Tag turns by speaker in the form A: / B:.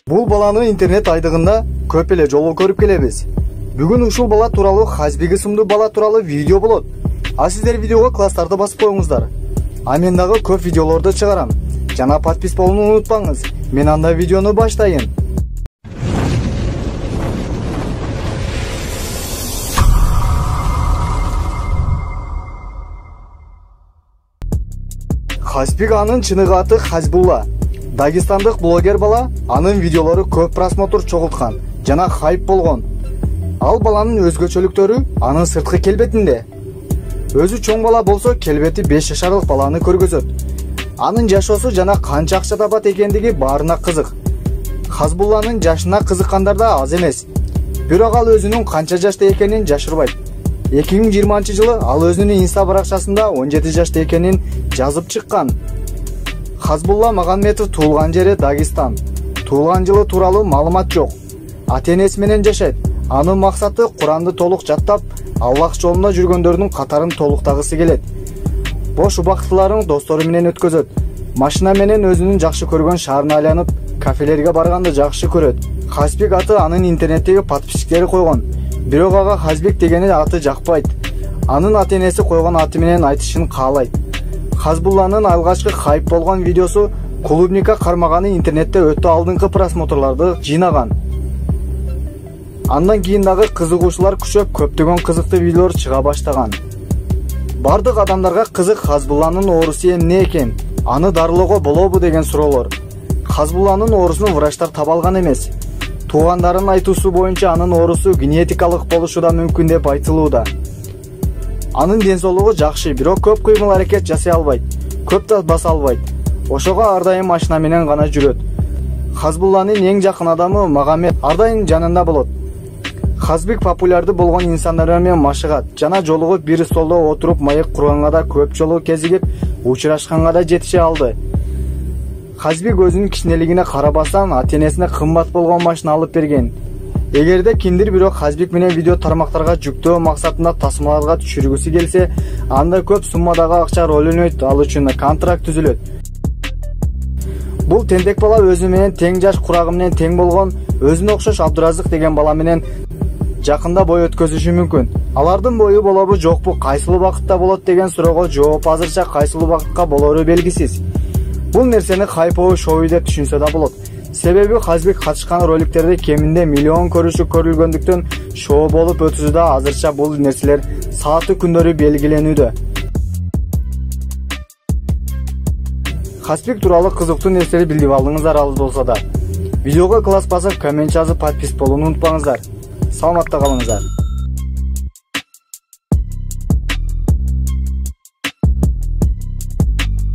A: Бул баланы интернет айдыгында көп эле жолу көрүп келебиз. Бүгүн ушул бала тууралуу Хазбек исимдүү бала тууралуу видео болот. А сиздер видеого класстарды басып коюңуздар. А мен дагы көп видеолорду чыгарам. Жана подпис болууну унутпаңыз. Мен анда видеону баштайын. Хазбек анын чыныгы аты Хазбулла. Дагестандык блогер бала, анын видеолору көп просмотр чогулткан жана хайп болгон. Ал баланын өзгөчөлүктөрү анын сырткы келбетинде. Өзү чоң бала болсо, келбети 5 жашарлык баланы көргөзөт. Анын жашоосу жана канча акча табат экендиги баарына кызык. Хазбулланын жашына кызыккандар да аз эмес. Бирок ал өзүнүн канча жашта экенин жашырбайт. 2020-жылы ал өзүнүн инста баракчасында 17 жашта экенин жазып чыккан. Хазбулла Магомедов туулган жери Дагестан. Туулган жылы тууралуу маалымат жок. Ата-энеси менен жашайт. Анын максаты Куранды толук жаттап, Аллах жолунда жүргөндөрдүн катарын толуктагысы келет. Бош убактыларын достору менен өткөзөт. Машина менен өзүнүн жакшы көргөн шаарына айланып, кафелерге барганды жакшы көрөт. Хазбек аты анын интернеттеги подписчиктери койгон. Бирок ага Хазбек дегени аты жакпайт. Анын ата-энеси койгон аты менен айтышын каалайт. Хазбулланын алгачкы хайп болгон видеосу клубника кармаганы интернетте өтө алдыңкы просмотрларды жыйнаган. Андан кийин дагы кызыгуучулар күчөп көптөгөн кызыктуу видеолор чыга баштаган. Бардык адамдарга кызык Хазбулланын оорусу эмне экен, аны дарылоого болобу деген суроолор. Хазбулланын оорусун врачтар таба алган эмес. Туугандарынын айтуусу боюнча анын оорусу генетикалык болушу да мүмкүн деп айтылууда. Анын ден соолугу жакшы, бирок көп кыймыл аракет жасай албайт, көп да баса албайт. Ошого ар дайым машина менен гана жүрөт. Хазбулланын эң жакын адамы Магомед ар дайым жанында болот. Хазбек популярдуу болгон инсандар менен машыгат жана жолугуп бир столдо отуруп маек курганга да көп жолу кезигип, учурашканга да жетише алды. Хазбек өзүнүн кичинелигине карабастан ата-энесине кымбат болгон машина алып берген. Эгерде кимдир бирок Хазбек менен видео тармактарга жүктөө максатында тасмаларга түшүргүсү келсе, анда көп суммадагы акча роль ойнойт, ал үчүн контракт түзүлөт. Бул тентек бала өзү менен тең жаш, курагы менен тең болгон, өзүнө окшош Абдуразык деген бала менен жакында бой өткөзүшү мүмкүн. Алардын бою болобу жокпу, кайсыл убакытта болот деген суроого жооп азырча кайсыл убакытка болору белгисиз. Бул нерсени хайповый шоу деп түшүнсө да болот. Себеби Хазбек катышкан роликтерде кеминде миллион көрүүчү көрүлгөндүктөн шоу болуп өтүшү да азырча бул нерселер сааты күндөрү белгиленүүдө. Хазбек тууралуу кызыктуу нерселерди билип алдыңыздар, аз болсо да. Видеого класс басып, коммент жазып, подпис болууну унутпаңыздар. Саламатта калыңыздар.